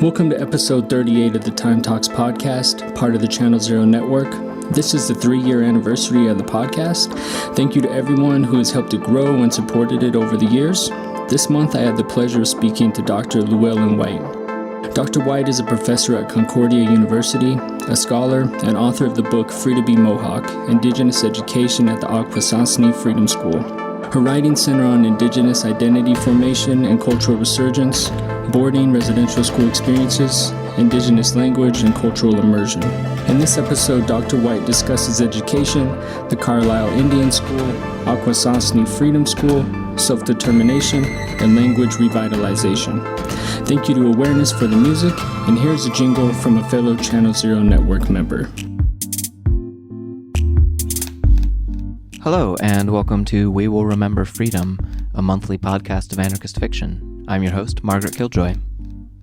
Welcome to episode 38 of the Time Talks podcast, part of the Channel Zero Network. This is the 3-year anniversary of the podcast. Thank you to everyone who has helped it grow and supported it over the years. This month, I had the pleasure of speaking to Dr. Louellyn White. Dr. White is a professor at Concordia University, a scholar, and author of the book Free to be Mohawk, Indigenous Education at the Akwesasne Freedom School. Her writings center on Indigenous identity formation and cultural resurgence, boarding, residential school experiences, Indigenous language, and cultural immersion. In this episode, Dr. White discusses education, the Carlisle Indian School, Akwesasne Freedom School, self-determination, and language revitalization. Thank you to Awareness for the music, and here's a jingle from a fellow Channel Zero Network member. Hello, and welcome to We Will Remember Freedom, a monthly podcast of anarchist fiction. I'm your host, Margaret Killjoy.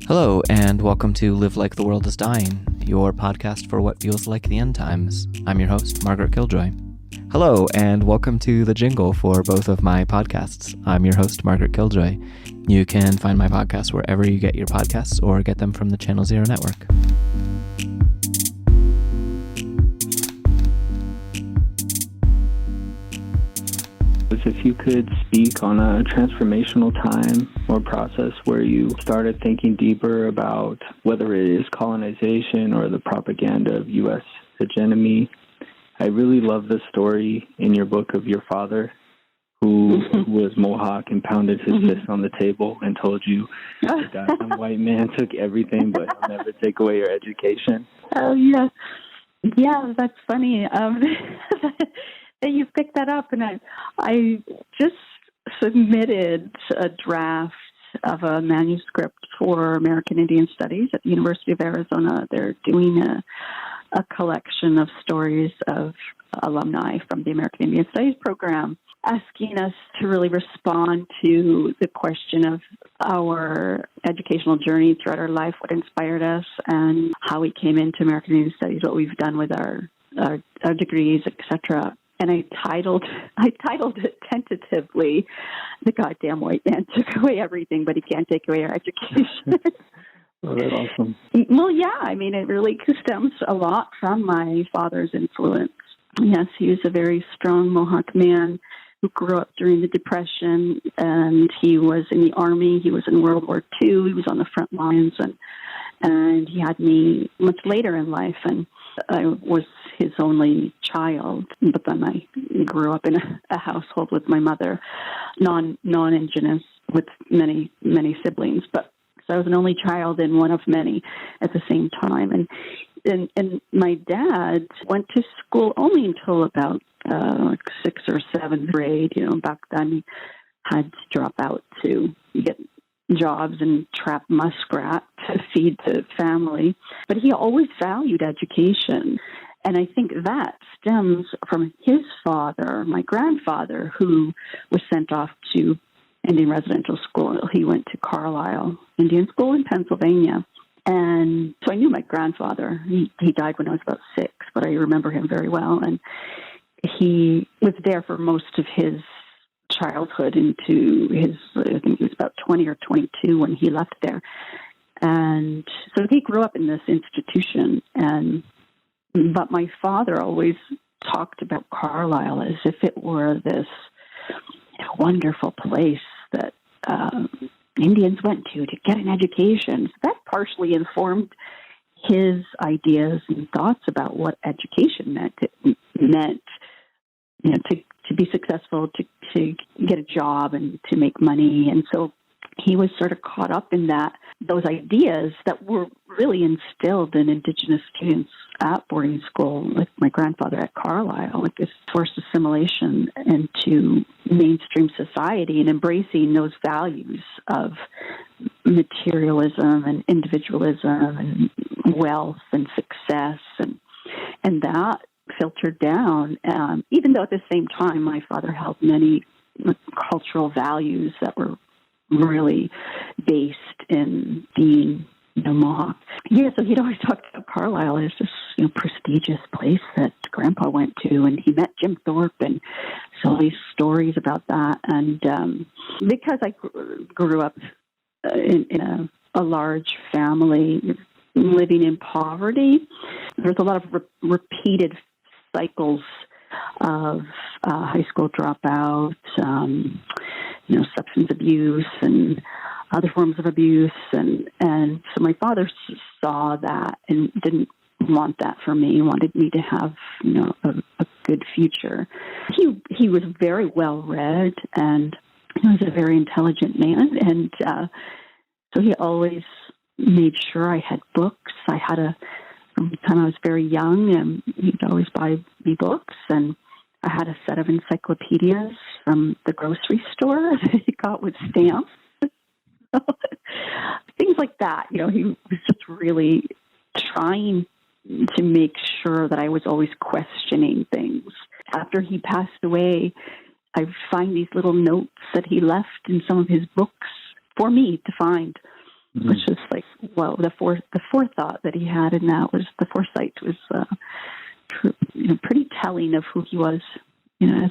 Hello, and welcome to Live Like the World is Dying, your podcast for what feels like the end times. I'm your host, Margaret Killjoy. Hello, and welcome to the jingle for both of my podcasts. I'm your host, Margaret Killjoy. You can find my podcasts wherever you get your podcasts or get them from the Channel Zero Network. If you could speak on a transformational time or process where you started thinking deeper about whether it is colonization or the propaganda of U.S. hegemony. I really love the story in your book of your father who was Mohawk and pounded his fist on the table and told you the goddamn white man took everything but he'll never take away your education. Oh, yeah. Yeah, that's funny. That you picked that up, and I just submitted a draft of a manuscript for American Indian Studies at the University of Arizona. They're doing a collection of stories of alumni from the American Indian Studies program, asking us to really respond to the question of our educational journey throughout our life, what inspired us, and how we came into American Indian Studies, what we've done with our degrees, etc. And I titled it tentatively, "The Goddamn White Man Took Away Everything, but He Can't Take Away Our Education." Oh, that's awesome. Well, yeah, I mean, it really stems a lot from my father's influence. Yes, he was a very strong Mohawk man who grew up during the Depression, and he was in the Army. He was in World War II. He was on the front lines, and he had me much later in life, and I was his only child, but then I grew up in a household with my mother, non-Indigenous, with many, many siblings. But so I was an only child and one of many at the same time. And my dad went to school only until about 6th or 7th grade. You know, back then he had to drop out to get jobs and trap muskrat to feed the family. But he always valued education. And I think that stems from his father, my grandfather, who was sent off to Indian residential school. He went to Carlisle Indian School in Pennsylvania. And so I knew my grandfather. He died when I was about 6, but I remember him very well. And he was there for most of his childhood into his, I think he was about 20 or 22 when he left there. And so he grew up in this institution. But my father always talked about Carlisle as if it were this wonderful place that Indians went to get an education. So that partially informed his ideas and thoughts about what education meant. It meant, you know, to be successful, to get a job and to make money. And so he was sort of caught up in those ideas that were really instilled in Indigenous students at boarding school with my grandfather at Carlisle, like this forced assimilation into mainstream society and embracing those values of materialism and individualism and wealth and success. And that filtered down, even though at the same time my father held many cultural values that were really based in being, Mohawk. Yeah, so he'd always talked about Carlisle as this, prestigious place that Grandpa went to, and he met Jim Thorpe, and so all these stories about that. And because I grew up in a a large family living in poverty. There's a lot of repeated cycles of high school dropouts, substance abuse and other forms of abuse. And so my father saw that and didn't want that for me. He wanted me to have, a good future. He was very well read, and he was a very intelligent man. And so he always made sure I had books. From the time I was very young, and he'd always buy me books. And I had a set of encyclopedias from the grocery store that he got with stamps. Things like that. He was just really trying to make sure that I was always questioning things. After he passed away, I find these little notes that he left in some of his books for me to find, which was like, well, the forethought that he had in that was, the foresight was pretty telling of who he was, as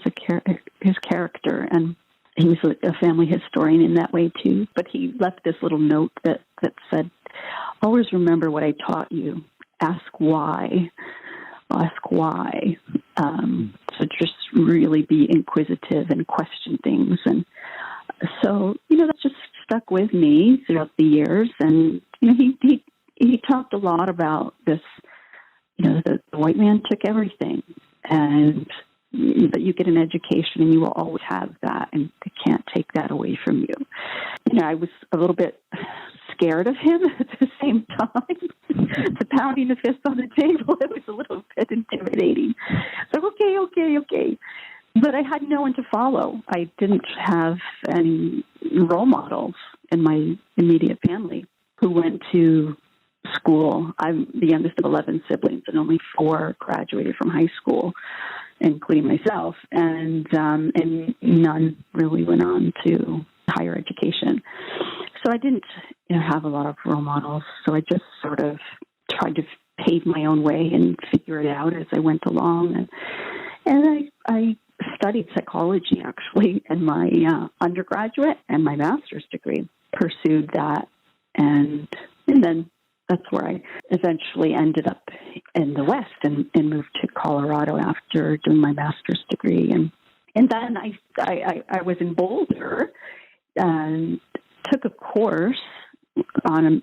his character. And he was a family historian in that way too. But he left this little note that said, "Always remember what I taught you. Ask why. Ask why." So just really be inquisitive and question things. And so, that just stuck with me throughout the years. And, he talked a lot about this, the white man took everything, and that you get an education and you will always have that, and they can't take that away from you. I was a little bit scared of him at the same time. The pounding the fist on the table, it was a little bit intimidating. So, okay. But I had no one to follow. I didn't have any role models in my immediate family who went to school. I'm the youngest of 11 siblings, and only 4 graduated from high school, including myself, and none really went on to higher education. So I didn't have a lot of role models. So I just sort of tried to pave my own way and figure it out as I went along. And I studied psychology, actually, in my undergraduate and my master's degree. Pursued that, and then that's where I eventually ended up in the West and moved to Colorado after doing my master's degree. And then I was in Boulder and took a course on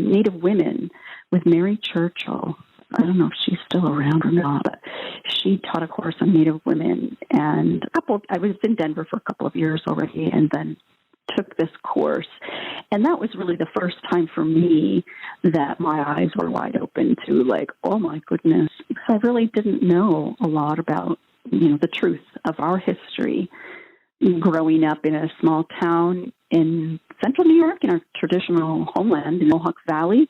Native women with Mary Churchill. I don't know if she's still around or not, but she taught a course on Native women. And I was in Denver for a couple of years already, and then took this course. And that was really the first time for me that my eyes were wide open to, like, oh my goodness, because I really didn't know a lot about, the truth of our history growing up in a small town in central New York, in our traditional homeland in Mohawk Valley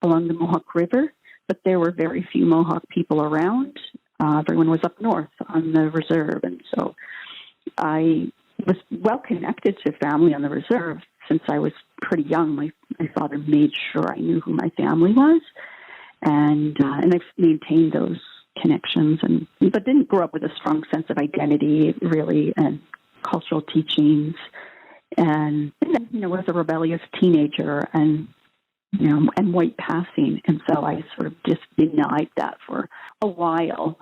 along the Mohawk River. But there were very few Mohawk people around. Everyone was up north on the reserve. And so I was well connected to family on the reserve since I was pretty young. My father made sure I knew who my family was, and I've maintained those connections, but didn't grow up with a strong sense of identity, really, and cultural teachings. And then, was a rebellious teenager and white passing, and so I sort of just denied that for a while.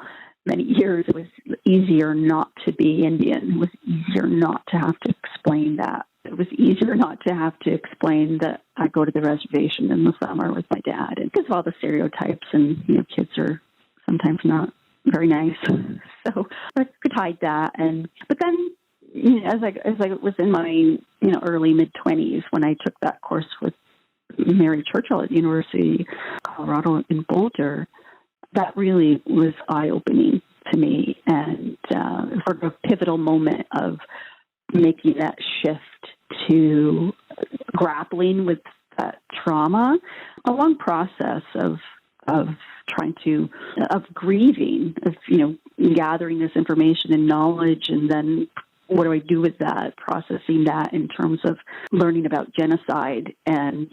Many years, it was easier not to be Indian. It was easier not to have to explain that. It was easier not to have to explain that I go to the reservation in the summer with my dad, and because of all the stereotypes, and kids are sometimes not very nice. So I could hide that, but then as I was in my early mid-20s when I took that course with Mary Churchill at University of Colorado in Boulder, that really was eye-opening to me, and sort of a pivotal moment of making that shift to grappling with that trauma, a long process of grieving, of gathering this information and knowledge, and then what do I do with that, processing that in terms of learning about genocide and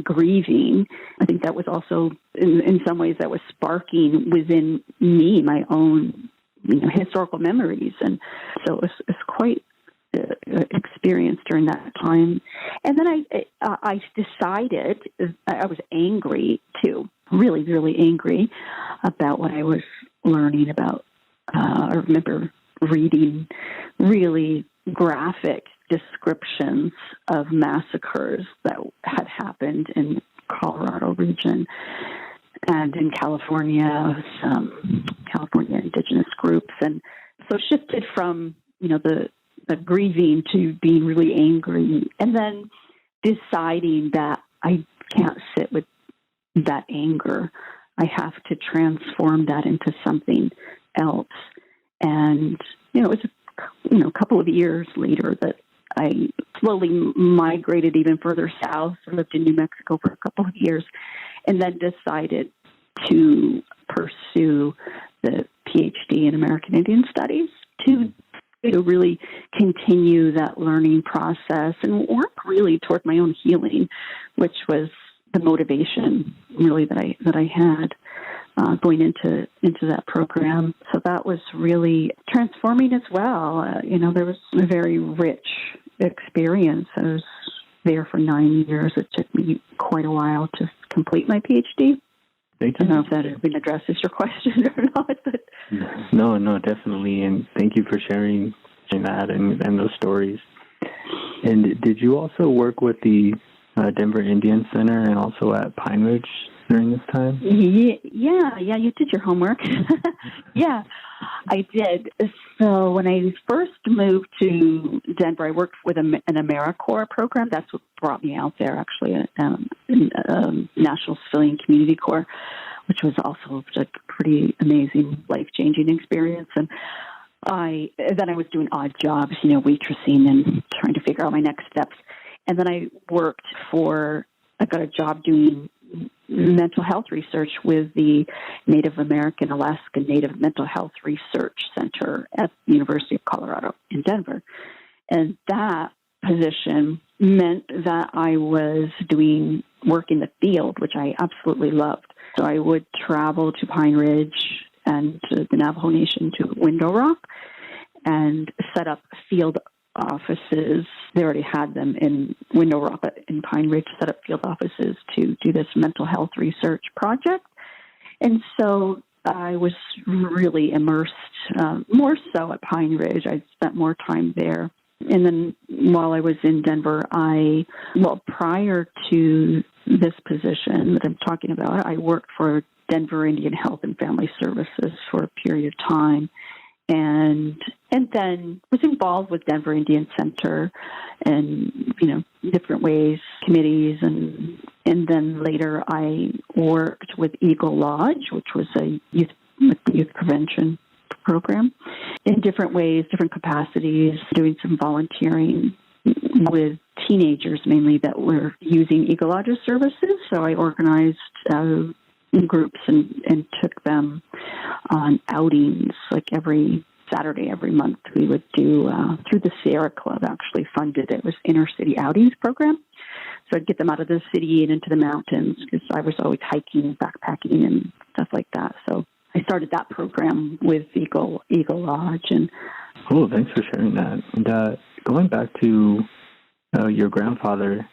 grieving. I think that was also, in some ways, that was sparking within me my own historical memories. And so it was quite experience during that time. And then I decided, I was angry too, really, really angry about what I was learning about. I remember reading really graphic descriptions of massacres that had happened in Colorado region and in California, some California indigenous groups. And so shifted from, the grieving to being really angry, and then deciding that I can't sit with that anger. I have to transform that into something else. And, it was a couple of years later that I slowly migrated even further south. I lived in New Mexico for a couple of years, and then decided to pursue the PhD in American Indian Studies to really continue that learning process and work really toward my own healing, which was the motivation really that I had going into that program. So that was really transforming as well. There was a very rich experience. I was there for 9 years. It took me quite a while to complete my PhD. I don't know if that even addresses your question or not. But No, definitely. And thank you for sharing that and those stories. And did you also work with the Denver Indian Center and also at Pine Ridge during this time? Yeah, you did your homework. Yeah, I did. So when I first moved to Denver, I worked with an AmeriCorps program. That's what brought me out there, actually, National Civilian Community Corps, which was also a pretty amazing, life-changing experience. And then I was doing odd jobs, waitressing and trying to figure out my next steps. And then I got a job doing mental health research with the Native American Alaska Native Mental Health Research Center at the University of Colorado in Denver. And that position meant that I was doing work in the field, which I absolutely loved. So I would travel to Pine Ridge and to the Navajo Nation to Window Rock and set up field offices. They already had them in Window Rock, but in Pine Ridge, set up field offices to do this mental health research project. And so I was really immersed, more so at Pine Ridge. I spent more time there. And then while I was in Denver, prior to this position that I'm talking about, I worked for Denver Indian Health and Family Services for a period of time. And then was involved with Denver Indian Center and, different ways, committees. And then later I worked with Eagle Lodge, which was a youth prevention program, in different ways, different capacities, doing some volunteering with teenagers mainly that were using Eagle Lodge's services. So I organized groups and took them on outings, like every Saturday, every month. We would do, through the Sierra Club, actually funded it, was Inner City Outings program. So I'd get them out of the city and into the mountains because I was always hiking, backpacking, and stuff like that. So I started that program with Eagle Lodge. And cool, thanks for sharing that. And going back to your grandfather,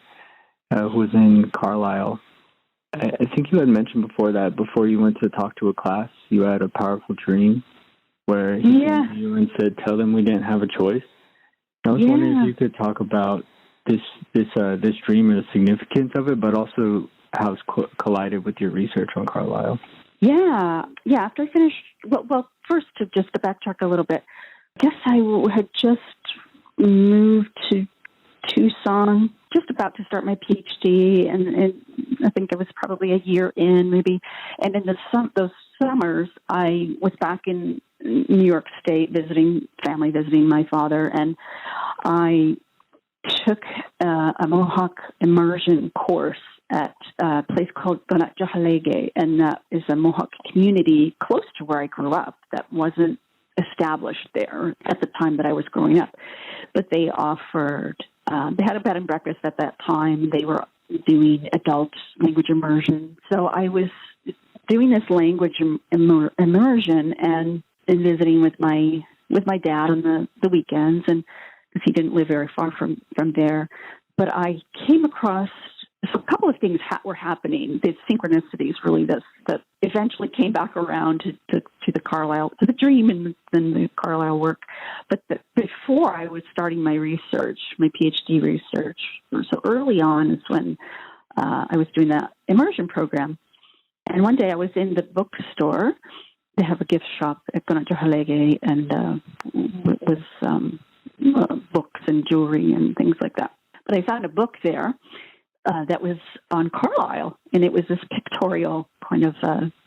who was in Carlisle, I think you had mentioned before that before you went to talk to a class, you had a powerful dream where he came to you and said, "Tell them we didn't have a choice." I was wondering if you could talk about this dream and the significance of it, but also how it's collided with your research on Carlisle. Yeah. After I finished, well, first to backtrack a little bit, I guess I had just moved to Tucson, just about to start my PhD, and I think it was probably a year in, maybe. And in those summers, I was back in New York State visiting my father, and I took a Mohawk Immersion course at a place called Blockade, and that is a Mohawk community close to where I grew up that wasn't established there at the time that I was growing up. But they offered, they had a bed and breakfast at that time. They were doing adult language immersion. So I was doing this language immersion and visiting with my dad on the weekends, and because he didn't live very far from there. but I came across a couple of things were happening. The synchronicities, really, that eventually came back around to the Carlisle, to the dream and then the Carlisle work. But before I was starting my research, my PhD research, so early on is when I was doing that immersion program. And one day I was in the bookstore. They have a gift shop at Untitled, and was books and jewelry and things like that. But I found a book there that was on Carlisle, and it was this pictorial kind of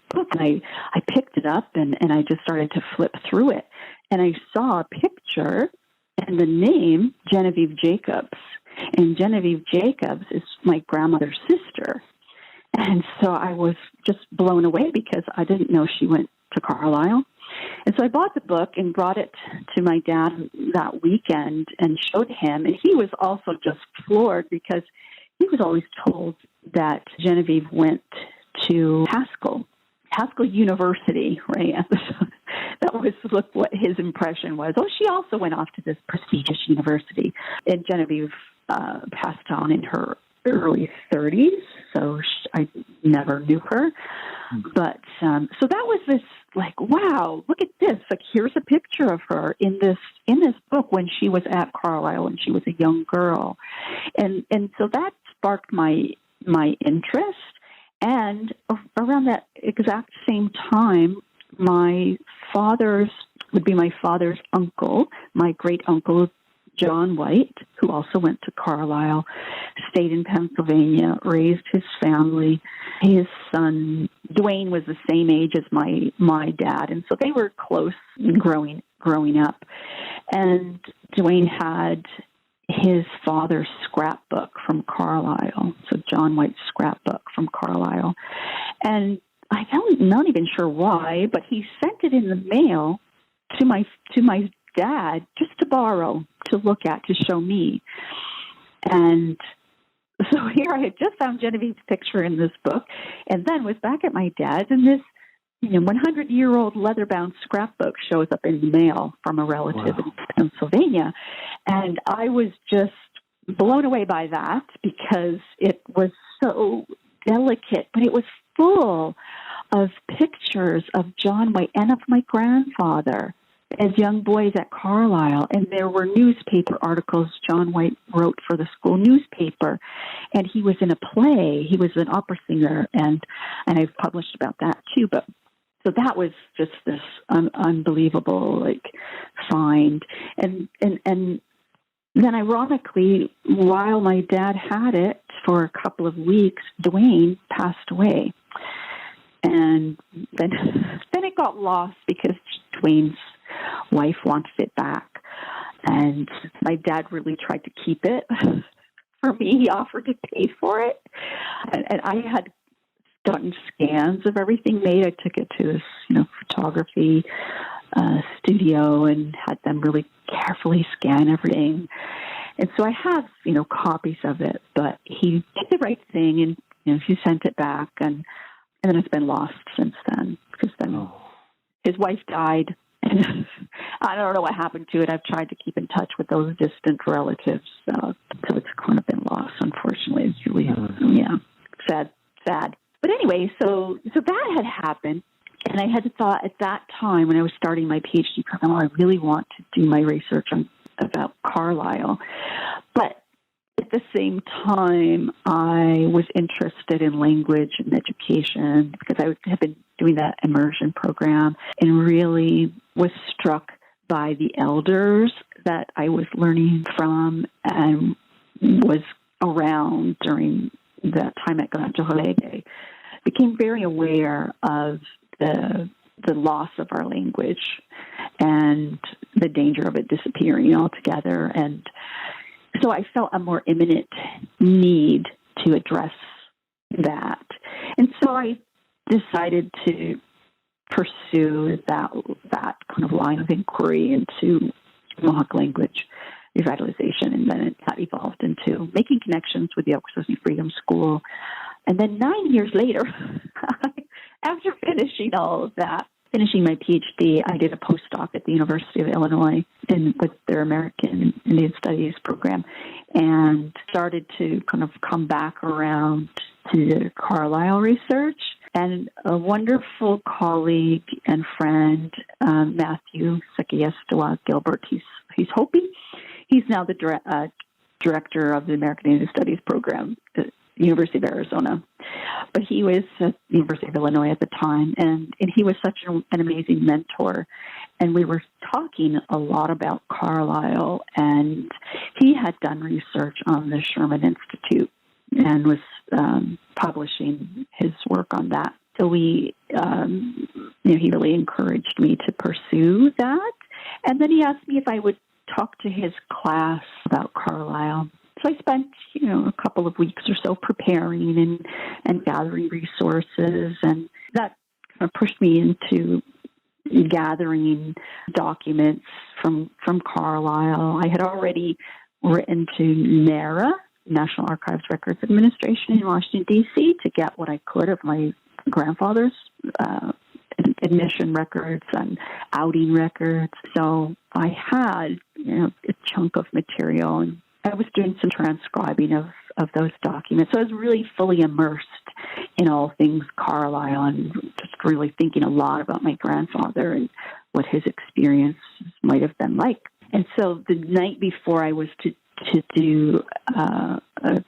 book. And I picked it up, and I just started to flip through it. And I saw a picture and the name Genevieve Jacobs. And Genevieve Jacobs is my grandmother's sister. And so I was just blown away because I didn't know she went to Carlisle. And so I bought the book and brought it to my dad that weekend and showed him. And he was also just floored because he was always told that Genevieve went to Haskell University, right? That was what his impression was. Oh, she also went off to this prestigious university. And Genevieve passed on in her early 30s, so I never knew her. But so that was this, like, wow, look at this. Like, here's a picture of her in this book when she was at Carlisle when she was a young girl. And so that sparked my interest. And around that exact same time, my father's uncle, my great uncle, John White, who also went to Carlisle, stayed in Pennsylvania, raised his family. His son, Dwayne, was the same age as my dad, and so they were close growing up. And Dwayne had his father's scrapbook from Carlisle, so John White's scrapbook from Carlisle. And I'm not even sure why, but he sent it in the mail to my dad just to borrow, to look at, to show me. And so here I had just found Genevieve's picture in this book, and then was back at my dad's, and this 100-year-old leather-bound scrapbook shows up in the mail from a relative in Pennsylvania. And I was just blown away by that because it was so delicate, but it was full of pictures of John White and of my grandfather as young boys at Carlisle. And there were newspaper articles John White wrote for the school newspaper. And he was in a play. He was an opera singer, and I've published about that too. But so that was just this unbelievable, find. And then ironically, while my dad had it for a couple of weeks, Dwayne passed away. And then it got lost because Dwayne's wife wanted it back. And my dad really tried to keep it for me. He offered to pay for it. And I had gotten scans of everything made. I took it to this, photography studio and had them really carefully scan everything. And so I have, copies of it, but he did the right thing and he sent it back, and then it's been lost since then, because then his wife died, and I don't know what happened to it. I've tried to keep in touch with those distant relatives, so it's kind of been lost, unfortunately. It's really, sad. But anyway, so that had happened, and I had thought at that time when I was starting my PhD program, I really want to do my research about Carlisle. But at the same time, I was interested in language and education because I had been doing that immersion program and really was struck by the elders that I was learning from and was around during that time at Blockade. Became very aware of the loss of our language and the danger of it disappearing altogether. And so I felt a more imminent need to address that. And so I decided to pursue that kind of line of inquiry into Mohawk language revitalization. And then that evolved into making connections with the Akwesasne Freedom School. And then 9 years later, after finishing all of that, finishing my PhD, I did a postdoc at the University of Illinois with their American Indian Studies program, and started to kind of come back around to the Carlisle research. And a wonderful colleague and friend, Matthew Sekiestewa Gilbert, he's Hopi. He's now the director of the American Indian Studies program at the University of Arizona. But he was at the University of Illinois at the time, and he was such an amazing mentor. And we were talking a lot about Carlisle, and he had done research on the Sherman Institute and was publishing his work on that. So he really encouraged me to pursue that. And then he asked me if I would talk to his class about Carlisle. So I spent, a couple of weeks or so preparing and gathering resources, and that kind of pushed me into gathering documents from Carlisle. I had already written to NARA, National Archives Records Administration in Washington, D.C., to get what I could of my grandfather's admission records and outing records. So I had, a chunk of material, and I was doing some transcribing of those documents. So I was really fully immersed in all things Carlisle and just really thinking a lot about my grandfather and what his experience might have been like. And so the night before I was to do a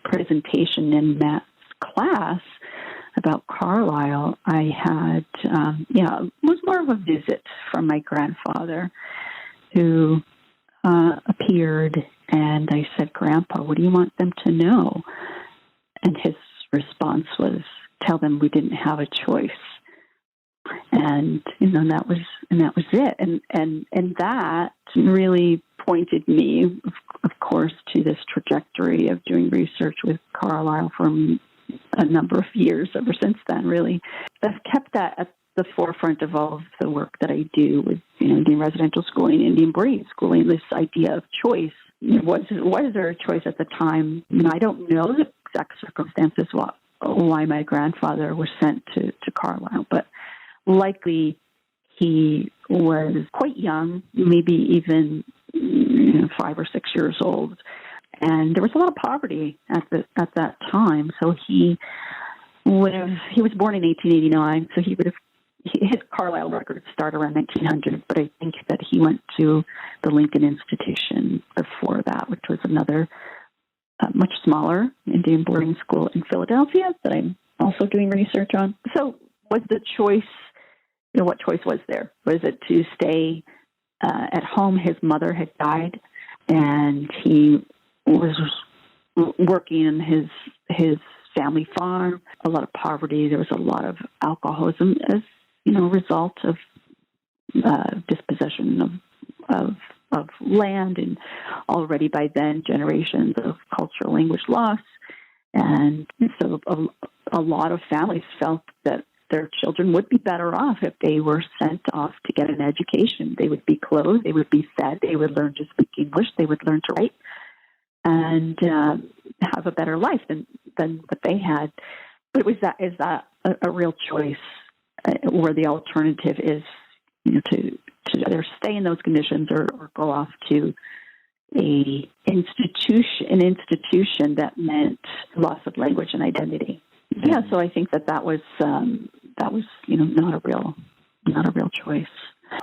presentation in Matt's class about Carlisle, I had, it was more of a visit from my grandfather, who appeared, and I said, "Grandpa, what do you want them to know?" And his response was, "Tell them we didn't have a choice." And that was it. And that really pointed me, of course, to this trajectory of doing research with Carlisle for a number of years ever since then. Really, I've kept that at the forefront of all of the work that I do with Indian residential schooling, Indian breed schooling. This idea of choice. Was there a choice at the time? I don't know the exact circumstances why my grandfather was sent to Carlisle, but likely he was quite young, maybe even 5 or 6 years old, and there was a lot of poverty at that time. So he was born in 1889, so his Carlisle records start around 1900, but I think that he went to the Lincoln Institution before that, which was another much smaller Indian boarding school in Philadelphia that I'm also doing research on. So was the choice, what choice was there? Was it to stay at home? His mother had died, and he was working in his family farm. A lot of poverty. There was a lot of alcoholism as result of dispossession of land, and already by then generations of cultural language loss. And so a lot of families felt that their children would be better off if they were sent off to get an education. They would be clothed, they would be fed, they would learn to speak English, they would learn to write, and have a better life than what they had. But is that a real choice? Where the alternative is, to either stay in those conditions or go off to an institution that meant loss of language and identity. Yeah, so I think that was not a real choice.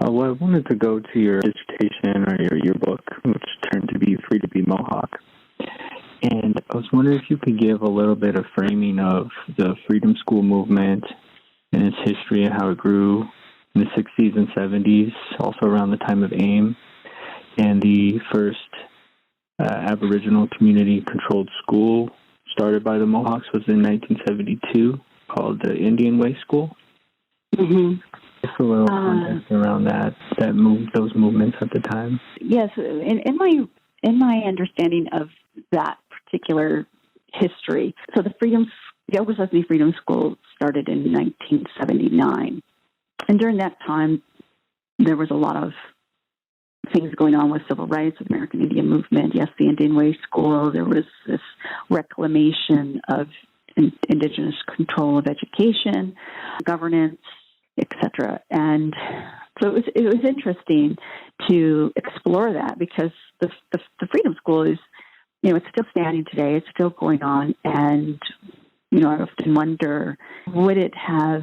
Well, I wanted to go to your dissertation or your book, which turned to be Free to Be Mohawk. And I was wondering if you could give a little bit of framing of the Freedom School movement and its history and how it grew in the 60s and 70s, also around the time of AIM. And the first Aboriginal community-controlled school started by the Mohawks was in 1972, called the Indian Way School. Mm-hmm. Just a little context around those movements at the time. Yes, in my understanding of that particular history, so the Akwesasne Freedom School started in 1979. And during that time, there was a lot of things going on with civil rights, with American Indian movement. Yes, the Indian Way School. There was this reclamation of indigenous control of education, governance. etc. And so it was interesting to explore that, because the Freedom School is, it's still standing today. It's still going on. And, I often wonder, would it have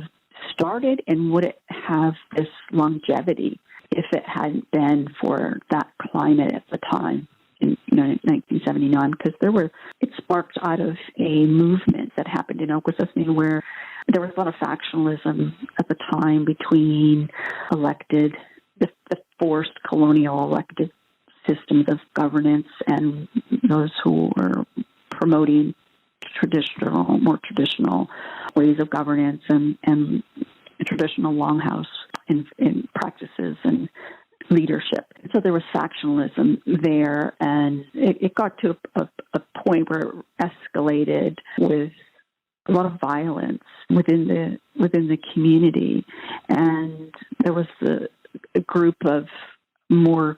started and would it have this longevity if it hadn't been for that climate at the time in 1979? Because it sparked out of a movement that happened in Akwesasne where there was a lot of factionalism at the time between the forced colonial elected systems of governance and those who were promoting more traditional ways of governance and traditional longhouse in practices and leadership. So there was factionalism there, and it got to a point where it escalated with a lot of violence within the community, and there was a group of more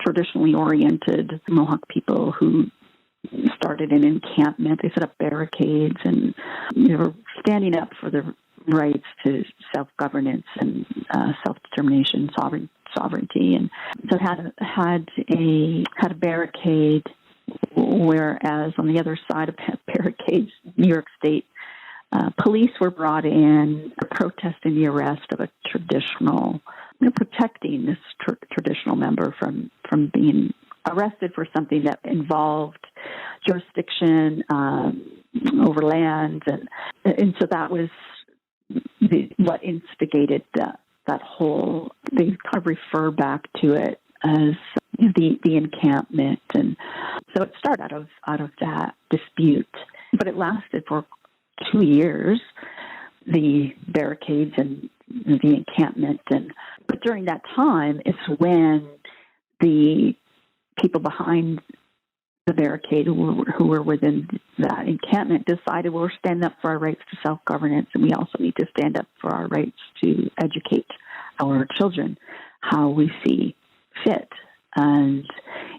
traditionally oriented Mohawk people who started an encampment. They set up barricades, and they were standing up for the rights to self-governance and self-determination, sovereignty, and so had a barricade. Whereas on the other side of barricades, New York State police were brought in protesting the arrest of a traditional, protecting this traditional member from being arrested for something that involved jurisdiction over land, and so that was what instigated that whole. They kind of refer back to it as the encampment, and so it started out of that dispute, but it lasted for 2 years, the barricades and the encampment, but during that time is when the people behind the barricade who were within that encampment decided, well, we're standing up for our rights to self-governance, and we also need to stand up for our rights to educate our children how we see fit. And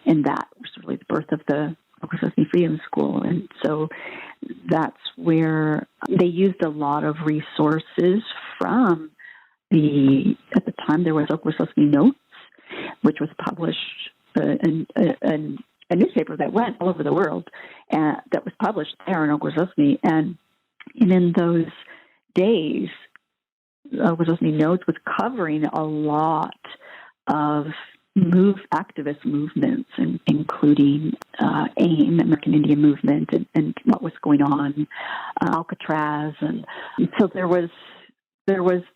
that was really the birth of the Akwesasne Freedom School. And so that's where they used a lot of resources from at the time there was Akwesasne Notes, which was published in a newspaper that went all over the world, that was published there in Akwesasne. And in those days, Akwesasne Notes was covering a lot of activist movements, including AIM, American Indian Movement, and what was going on, Alcatraz, and so there was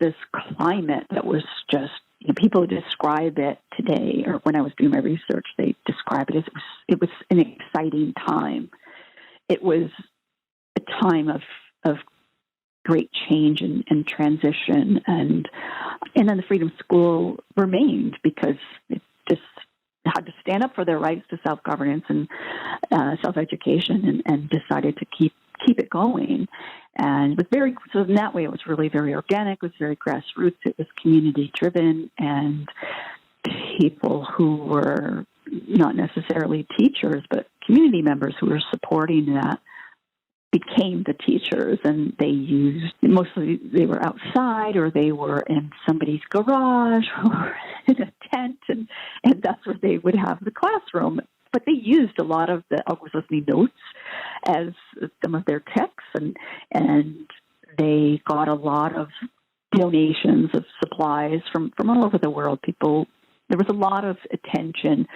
this climate that was just, people describe it today, or when I was doing my research, they describe it as it was an exciting time. It was a time of great change and transition, and then the Freedom School remained because it just had to stand up for their rights to self-governance and self-education, and decided to keep it going. And it was so in that way, it was really very organic. It was very grassroots. It was community-driven, and people who were not necessarily teachers, but community members who were supporting that became the teachers, and mostly they were outside, or they were in somebody's garage or in a tent, and that's where they would have the classroom. But they used a lot of the Akwesasne Notes as some of their texts, and they got a lot of donations of supplies from all over the world. There was a lot of attention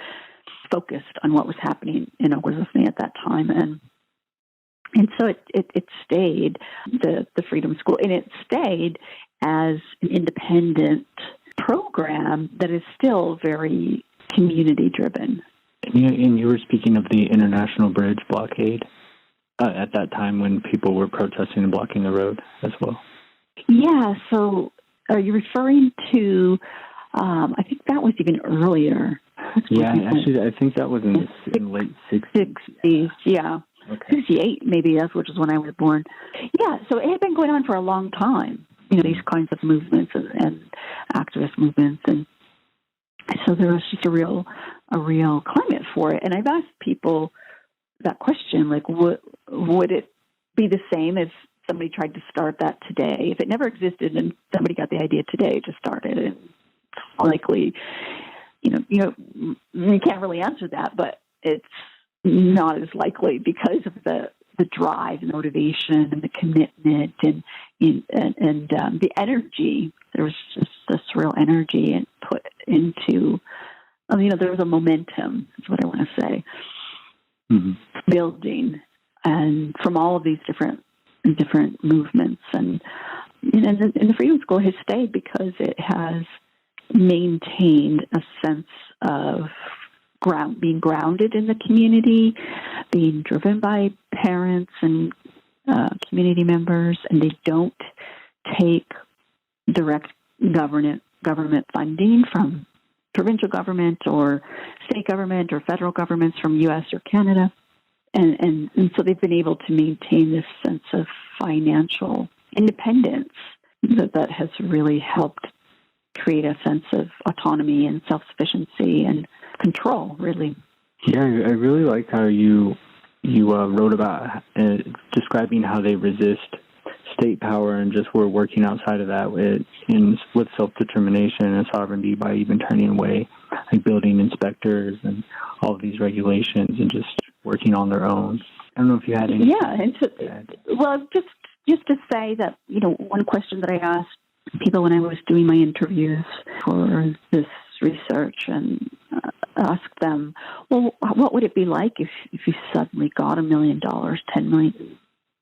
focused on what was happening in Akwesasne at that time, and so it stayed, the Freedom School, and it stayed as an independent program that is still very community-driven. And you were speaking of the International Bridge blockade at that time when people were protesting and blocking the road as well. Yeah, so are you referring to, I think that was even earlier. Yeah, actually, I think that was in the late 60s. 60s, yeah. Okay. 68 maybe, which is when I was born. Yeah, so it had been going on for a long time, these kinds of movements and activist movements, and so there was just a real climate for it. And I've asked people that question, like, would it be the same if somebody tried to start that today. If it never existed and somebody got the idea today to start it, and likely, you can't really answer that, but it's not as likely because of the drive and motivation and the commitment and the energy. There was just this real energy and put into, there was a momentum, is what I want to say, building, and from all of these different movements. And the Freedom School has stayed because it has maintained a sense of being grounded in the community, being driven by parents and community members, and they don't take direct government funding from provincial government or state government or federal governments from U.S. or Canada. And so they've been able to maintain this sense of financial independence that has really helped create a sense of autonomy and self-sufficiency and control, really. Yeah, I really liked how you wrote about describing how they resist state power and just were working outside of that with self-determination and sovereignty by even turning away like building inspectors and all of these regulations and just working on their own. I don't know if you had any. Yeah, just to say that, one question that I asked people when I was doing my interviews for this research and asked them, well, what would it be like if you suddenly got $1 million, $10 million?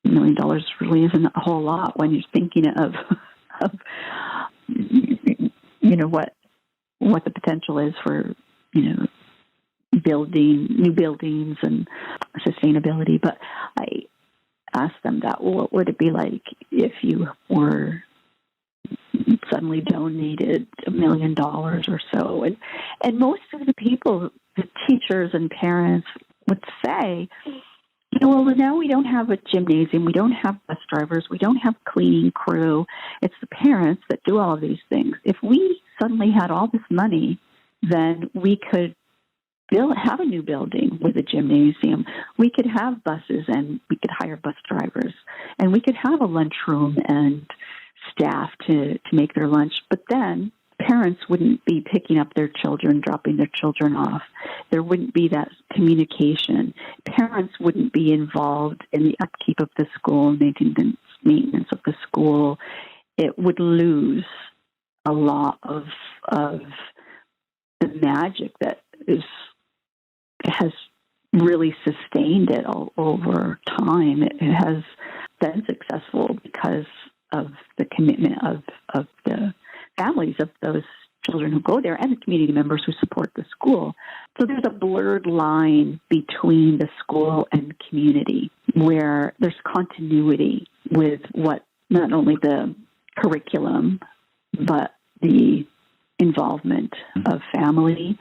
$1 million really isn't a whole lot when you're thinking of what the potential is for, building new buildings and sustainability. But I asked them that, well, what would it be like if you were suddenly donated $1 million or so? And most of the people, the teachers and parents, would say, well, now we don't have a gymnasium, we don't have bus drivers, we don't have cleaning crew. It's the parents that do all of these things. If we suddenly had all this money, then we could have a new building with a gymnasium. We could have buses and we could hire bus drivers, and we could have a lunchroom and staff to make their lunch. But then parents wouldn't be picking up their children, dropping their children off. There wouldn't be that communication. Parents wouldn't be involved in the upkeep of the school, maintenance of the school. It would lose a lot of the magic that has really sustained it all over time. It has been successful because of the commitment of the families of those children who go there and the community members who support the school. So there's a blurred line between the school and community where there's continuity with what not only the curriculum, but the involvement of family.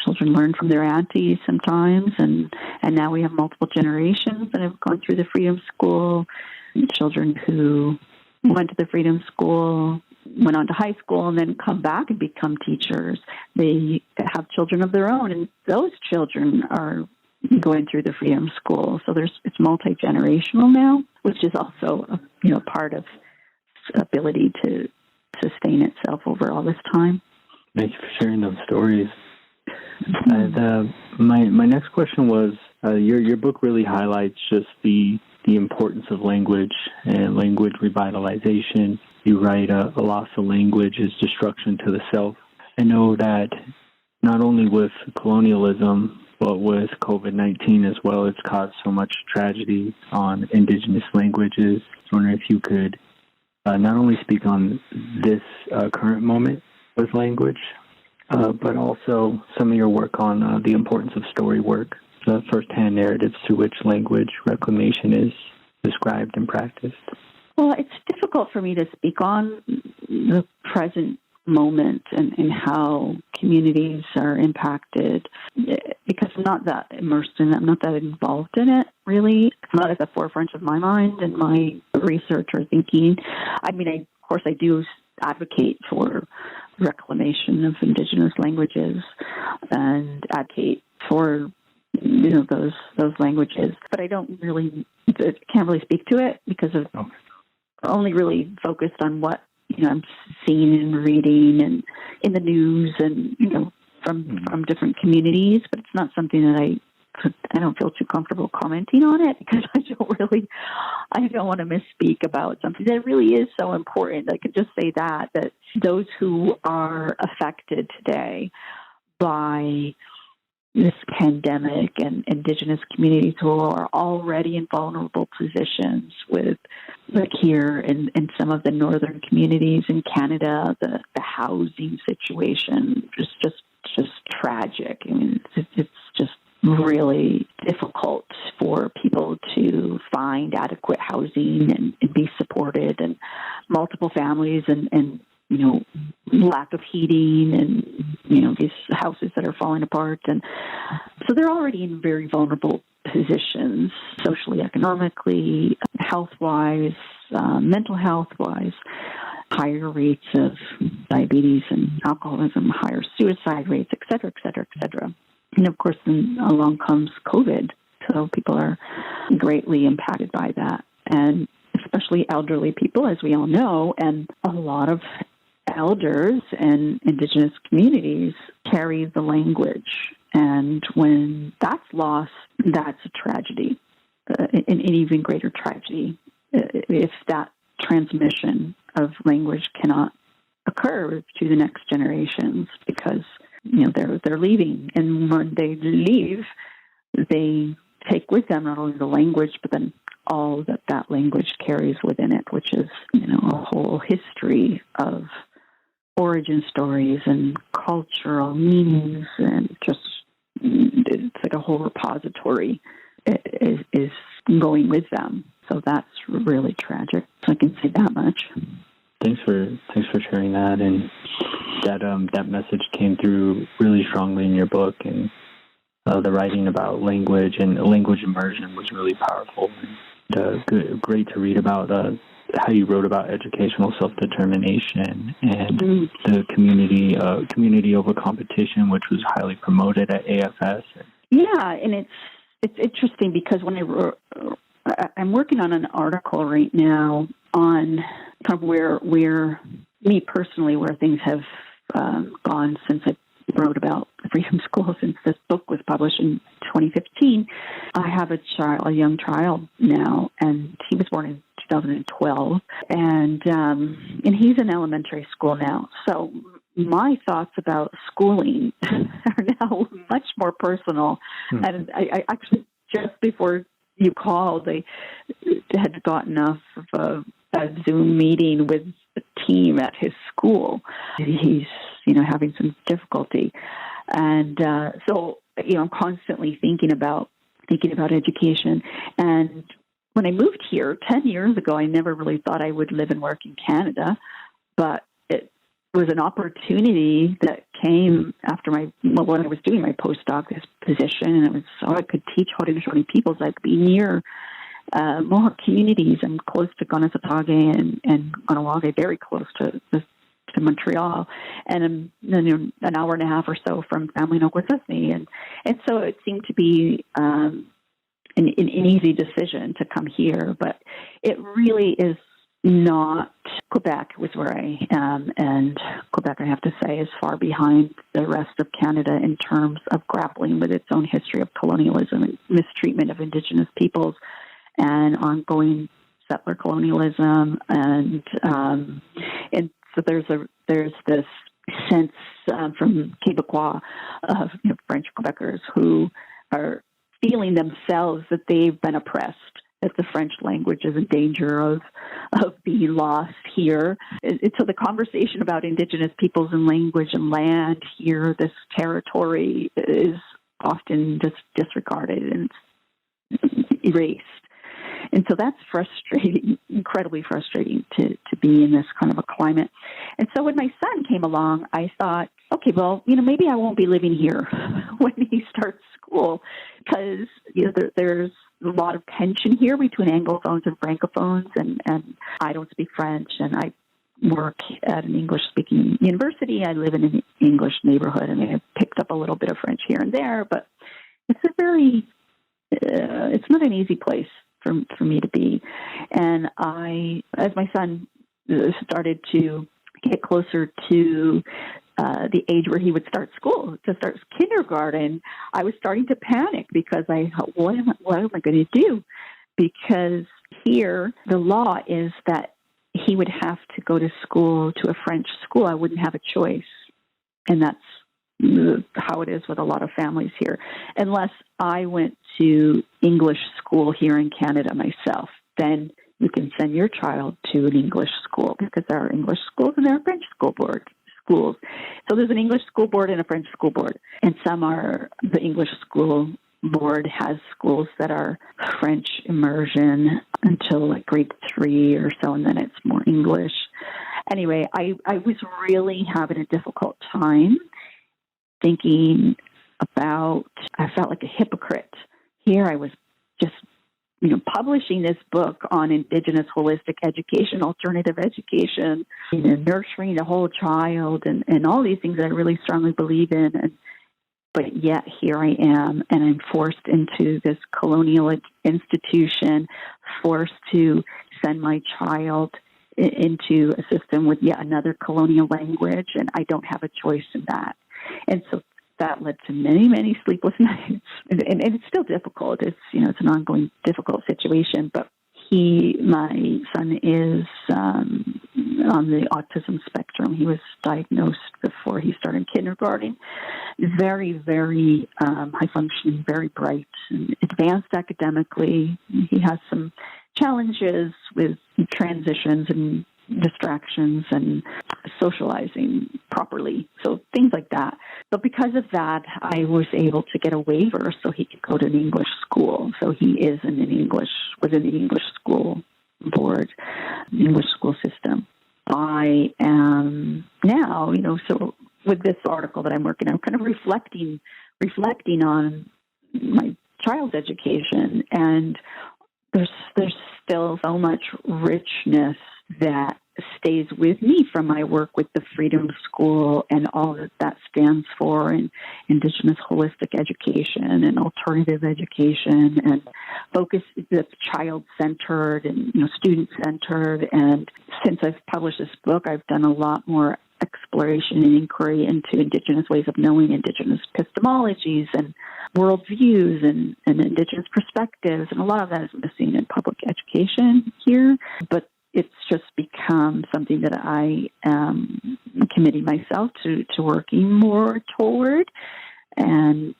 Children learn from their aunties sometimes, and now we have multiple generations that have gone through the Freedom School. Children who went to the Freedom School, went on to high school, and then come back and become teachers. They have children of their own, and those children are going through the Freedom School. So it's multi-generational now, which is also part of ability to sustain itself over all this time. Thank you for sharing those stories. My next question was, your book really highlights just the importance of language and language revitalization. You write, a loss of language is destruction to the self. I know that not only with colonialism, but with COVID-19 as well, it's caused so much tragedy on Indigenous languages. I was wondering if you could not only speak on this current moment with language, but also some of your work on the importance of story work, the first-hand narratives through which language reclamation is described and practiced. Well, it's difficult for me to speak on the present moment and how communities are impacted because I'm not that immersed in it. I'm not that involved in it, really. It's not at the forefront of my mind and my research or thinking. I mean, of course, I do advocate for reclamation of Indigenous languages and advocate for those languages, but I can't really speak to it because of only really focused on what, I'm seeing and reading and in the news and, from different communities, but it's not something that I don't feel too comfortable commenting on it because I don't want to misspeak about something that really is so important. I could just say that those who are affected today by this pandemic and Indigenous communities who are already in vulnerable positions with, like here in some of the northern communities in Canada, the housing situation is just tragic. I mean, it's just really difficult for people to find adequate housing and be supported, and multiple families and lack of heating and, these houses that are falling apart. And so they're already in very vulnerable positions, socially, economically, health-wise, mental health-wise, higher rates of diabetes and alcoholism, higher suicide rates, et cetera, et cetera, et cetera. And of course, then along comes COVID. So people are greatly impacted by that. And especially elderly people, as we all know, and a lot of elders and Indigenous communities carry the language. And when that's lost, that's a tragedy, an even greater tragedy, if that transmission of language cannot occur to the next generations, because they're leaving, and when they leave, they take with them not only the language, but then all that language carries within it, which is a whole history of origin stories and cultural meanings, and just it's like a whole repository is going with them. So that's really tragic. So I can say that much. Thanks for sharing that, and that message came through really strongly in your book, and the writing about language and language immersion was really powerful. And, great to read about how you wrote about educational self-determination and the community over competition, which was highly promoted at AFS. Yeah, and it's interesting because when I'm working on an article right now on kind of where me personally, where things have gone since I wrote about Freedom School, since this book was published in 2015. I have a young child now, and he was born in 2012, and he's in elementary school now. So my thoughts about schooling are now much more personal. And I actually, just before you called, I had gotten off of a Zoom meeting with the team at his school. He's, having some difficulty. And so, I'm constantly thinking about education. And when I moved here 10 years ago, I never really thought I would live and work in Canada, but it was an opportunity that came after when I was doing my postdoc, this position, and it was so I could teach Haudenosaunee peoples. I could be near Mohawk communities. I'm close to Kanesatake and Kahnawake, very close to Montreal, and I'm an hour and a half or so from family in Akwesasne, and so it seemed to be an easy decision to come here. But it really is not. Quebec was where I am, and Quebec, I have to say, is far behind the rest of Canada in terms of grappling with its own history of colonialism and mistreatment of Indigenous peoples and ongoing settler colonialism, and so there's this sense from Quebecois of French Quebecers who are feeling themselves that they've been oppressed, that the French language is in danger of being lost here. So the conversation about Indigenous peoples and language and land here, this territory, is often just disregarded and erased. And so that's frustrating, incredibly frustrating to be in this kind of a climate. And so when my son came along, I thought, okay, well, maybe I won't be living here when he starts school, because there's a lot of tension here between Anglophones and Francophones, and I don't speak French, and I work at an English-speaking university. I live in an English neighborhood, and I've picked up a little bit of French here and there, but it's it's not an easy place for me to be. And as my son started to get closer to the age where he would start kindergarten, I was starting to panic because I thought, what am I going to do? Because here the law is that he would have to go to school, to a French school. I wouldn't have a choice. And that's how it is with a lot of families here. Unless I went to English school here in Canada myself, then you can send your child to an English school, because there are English schools and there are French schools. So there's an English school board and a French school board. And the English school board has schools that are French immersion until like grade 3 or so, and then it's more English. Anyway, I was really having a difficult time thinking about, I felt like a hypocrite. Here I was just, publishing this book on Indigenous holistic education, alternative education, nurturing the whole child, and all these things that I really strongly believe in. But yet here I am, and I'm forced into this colonial institution, forced to send my child into a system with yet another colonial language, and I don't have a choice in that. And so that led to many, many sleepless nights. And it's still difficult. It's an ongoing difficult situation, but my son is on the autism spectrum. He was diagnosed before he started kindergarten. Very, very high functioning, very bright, and advanced academically. He has some challenges with transitions and distractions and socializing properly. So things like that. But because of that, I was able to get a waiver so he could go to an English school. So he is within the English school board, English school system. I am now, so with this article that I'm working on, I'm kind of reflecting on my child's education, and there's still so much richness that stays with me from my work with the Freedom School and all that stands for, and Indigenous holistic education and alternative education, and focus that's child-centered and student-centered. And since I've published this book, I've done a lot more exploration and inquiry into Indigenous ways of knowing, Indigenous epistemologies and worldviews and Indigenous perspectives, and a lot of that is missing in public education here. But it's just become something that I am committing myself to working more toward. And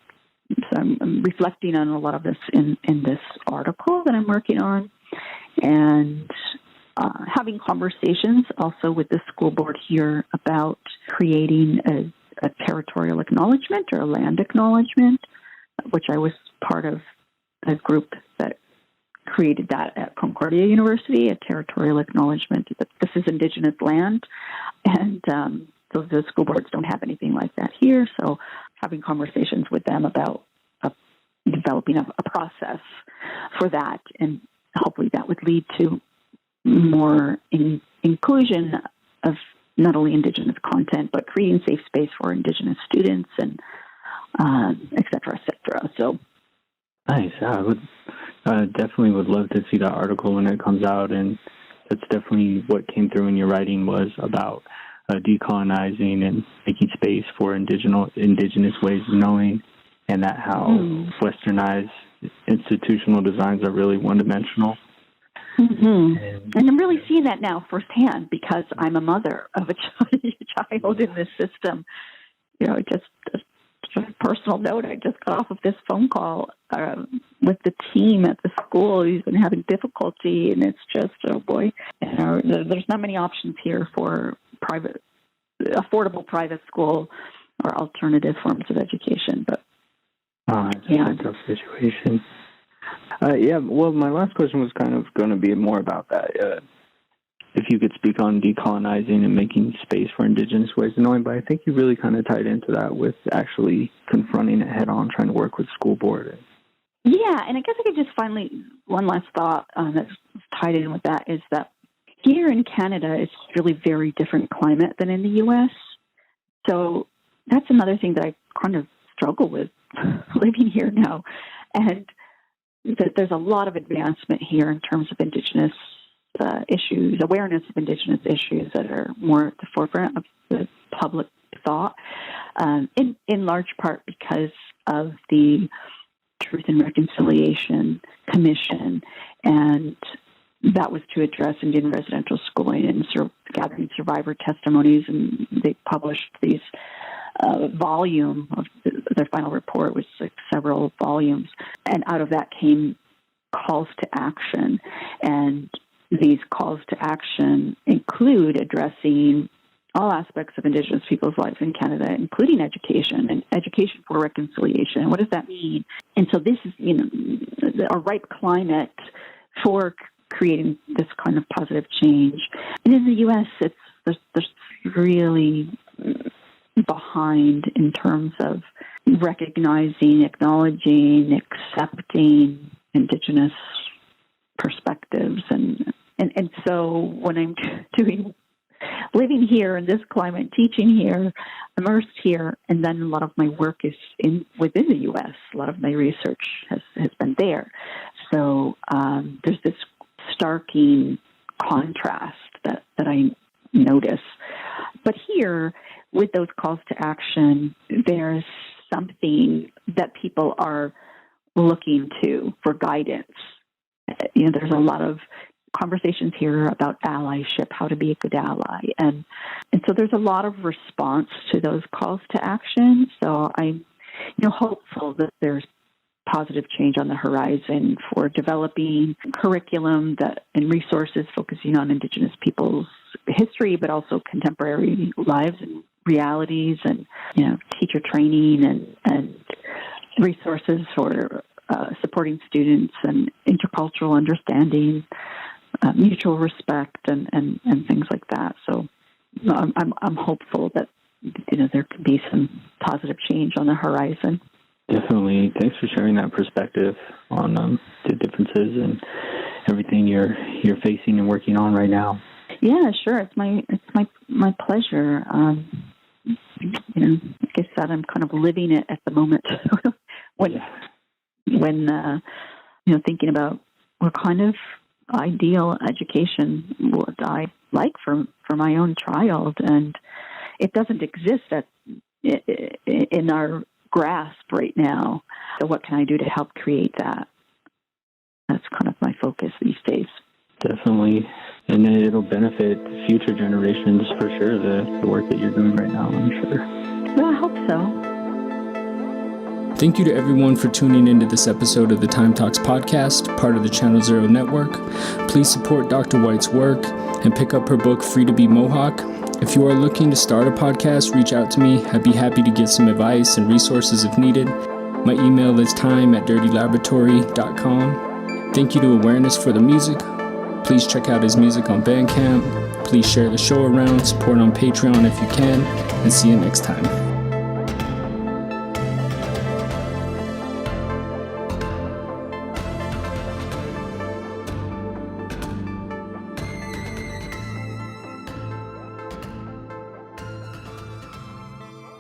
so I'm reflecting on a lot of this in this article that I'm working on, and having conversations also with the school board here about creating a territorial acknowledgement or a land acknowledgement, which I was part of a group that created that at Concordia University, a territorial acknowledgement that this is Indigenous land. And so the school boards don't have anything like that here. So having conversations with them about developing a process for that, and hopefully that would lead to more inclusion of not only Indigenous content, but creating safe space for Indigenous students, and et cetera, et cetera. So nice. I definitely would love to see that article when it comes out, and that's definitely what came through in your writing, was about decolonizing and making space for indigenous ways of knowing, and that how westernized institutional designs are really one-dimensional. Mm-hmm. And I'm really seeing that now firsthand, because I'm a mother of a child in this system. Just a personal note, I just got off of this phone call with the team at the school who's been having difficulty, and it's just, oh boy, there's not many options here for affordable private school or alternative forms of education. But it's a tough situation. Well, my last question was kind of going to be more about that. If you could speak on decolonizing and making space for Indigenous ways of knowing, but I think you really kind of tied into that with actually confronting it head on, trying to work with school board. Yeah, and I guess I could just finally, one last thought that's tied in with that is that here in Canada, it's really very different climate than in the U.S. So that's another thing that I kind of struggle with living here now. And that there's a lot of advancement here in terms of Indigenous issues, awareness of Indigenous issues that are more at the forefront of the public thought, in large part because of the Truth and Reconciliation Commission, and that was to address Indian residential schooling and gathering survivor testimonies, and they published these volume of their final report, was like several volumes, and out of that came calls to action, and these calls to action include addressing all aspects of Indigenous people's lives in Canada, including education and education for reconciliation. What does that mean? And so this is, a ripe climate for creating this kind of positive change. And in the U.S., there's really behind in terms of recognizing, acknowledging, accepting Indigenous perspectives. And so when I'm living here in this climate, teaching here, immersed here, and then a lot of my work is within the U.S. A lot of my research has been there. So there's this starking contrast that I notice. But here, with those calls to action, there's something that people are looking to for guidance. There's a lot of conversations here about allyship, how to be a good ally. And so there's a lot of response to those calls to action. So I'm hopeful that there's positive change on the horizon for developing curriculum and resources focusing on Indigenous people's history, but also contemporary lives and realities, and teacher training and resources for supporting students and intercultural understanding, mutual respect, and things like that. So I'm hopeful that there could be some positive change on the horizon. Definitely. Thanks for sharing that perspective on the differences and everything you're facing and working on right now. Yeah, sure. It's my pleasure. Like I said, I'm kind of living it at the moment. when thinking about what kind of ideal education would I like for my own child, and it doesn't exist in our grasp right now. So what can I do to help create that? That's kind of my focus these days. Definitely. And it'll benefit future generations for sure, the work that you're doing right now, I'm sure. Well, I hope so. Thank you to everyone for tuning into this episode of the Time Talks podcast, part of the Channel Zero Network. Please support Dr. White's work and pick up her book, Free to Be Mohawk. If you are looking to start a podcast, reach out to me. I'd be happy to give some advice and resources if needed. My email is time@dirtylaboratory.com. Thank you to Awareness for the music. Please check out his music on Bandcamp. Please share the show around, support on Patreon if you can, and see you next time.